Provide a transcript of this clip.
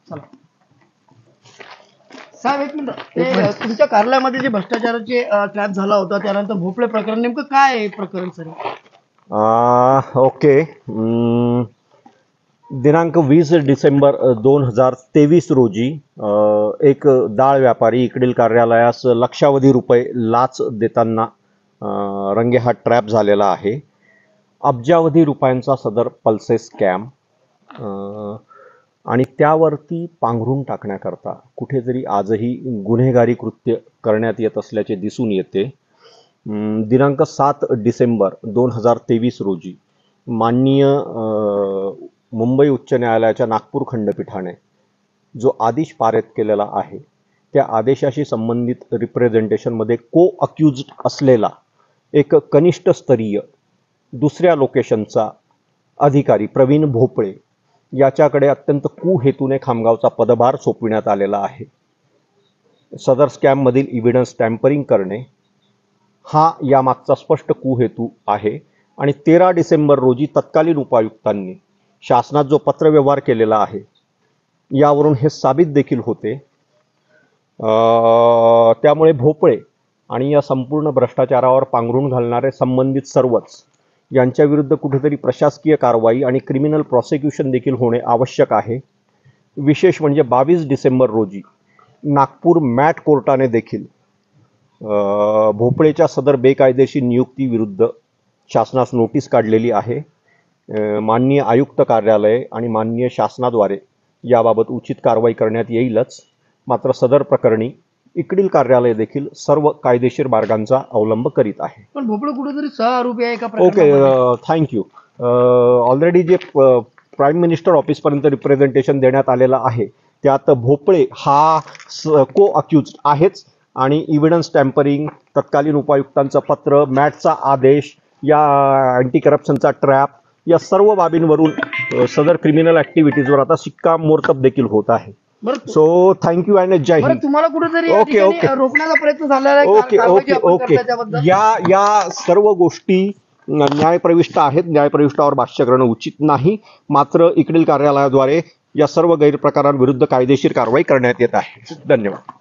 चला साहेब एक मिनिट, ते तुमच्या कार्यालयामध्ये जे भ्रष्टाचाराचे ट्रॅप झाला होता त्यानंतर भोपळे प्रकरण नेमकं काय आहे प्रकरण सर? ओके. दिनांक 20 डिसेंबर 2023 रोजी एक डाळ व्यापारी इकडील कार्यालयास लक्षावधी रुपये लाच देताना रंगेहात ट्रॅप झालेला आहे. अब्जावधी रुपयांचा सदर पल्सेस स्कॅम आणि त्यावरती पांघरून टाकण्याकरता कुठेतरी आजही गुन्हेगारी कृत्य करण्यात येत असल्याचे दिसून येते. दिनांक 7 डिसेंबर 2023 रोजी माननीय मुंबई उच्च न्यायालयाच्या नागपूर खंडपीठाने जो आदेश पारित केलेला आहे त्या आदेशाशी संबंधित रिप्रेझेंटेशनमध्ये को अक्युज्ड असलेला एक कनिष्ठ स्तरीय दुसऱ्या लोकेशनचा अधिकारी प्रवीण भोपळे याच्याकडे अत्यंत कुहेतूने खामगावचा पदभार सोपविण्यात आलेला आहे. सदर स्कॅममधील इव्हिडन्स टॅम्परिंग करणे हा यामागचा स्पष्ट कुहेतू आहे आणि 13 डिसेंबर रोजी तत्कालीन उपायुक्तांनी शासनात जो पत्रव्यवहार केलेला आहे यावरून हे साबित देखील होते. त्यामुळे भोपळे आणि या संपूर्ण भ्रष्टाचारावर पांघरून घालणारे संबंधित सर्वच यांच्याविरुद्ध कुठेतरी प्रशासकीय कारवाई आणि क्रिमिनल प्रॉसिक्युशन देखील होणे आवश्यक आहे. विशेष म्हणजे 22 डिसेंबर रोजी नागपूर मॅट कोर्टाने देखील भोपळेच्या सदर बेकायदेशीर नियुक्तीविरुद्ध शासनास नोटीस काढलेली आहे. माननीय आयुक्त कार्यालय आणि माननीय शासनाद्वारे याबाबत उचित कारवाई करण्यात येईलच. मात्र सदर प्रकरणी इकडील कार्यालय देखील सर्व कायदेशीर मार्गांचा अवलंब करीत आहे. पण भोपळे कुठेतरी सहआरोपी आहे का? Okay, thank you. ऑलरेडी जे प्राईम मिनिस्टर ऑफिसपर्यंत रिप्रेझेंटेशन देण्यात आलेलं आहे त्यात भोपळे हा को अक्युज्ड आहेच आणि इव्हिडन्स टॅम्परिंग, तत्कालीन उपायुक्तांचं पत्र, मॅटचा आदेश, या अँटी करप्शनचा ट्रॅप या सर्व बाबींवरून सदर क्रिमिनल ॲक्टिव्हिटीजवर आता शिक्कामोर्तब देखील होत आहे. सो थँक्यू अँड जय हिंद. तुम्हाला कुठेतरी ओके ओके रोखण्याचा प्रयत्न झाला आहे? ओके ओके ओके या सर्व गोष्टी न्यायप्रविष्ट आहेत. न्यायप्रविष्टावर भाष्य करणं उचित नाही. मात्र इकडील कार्यालयाद्वारे या सर्व गैरप्रकारांविरुद्ध कायदेशीर कारवाई करण्यात येत आहे. धन्यवाद.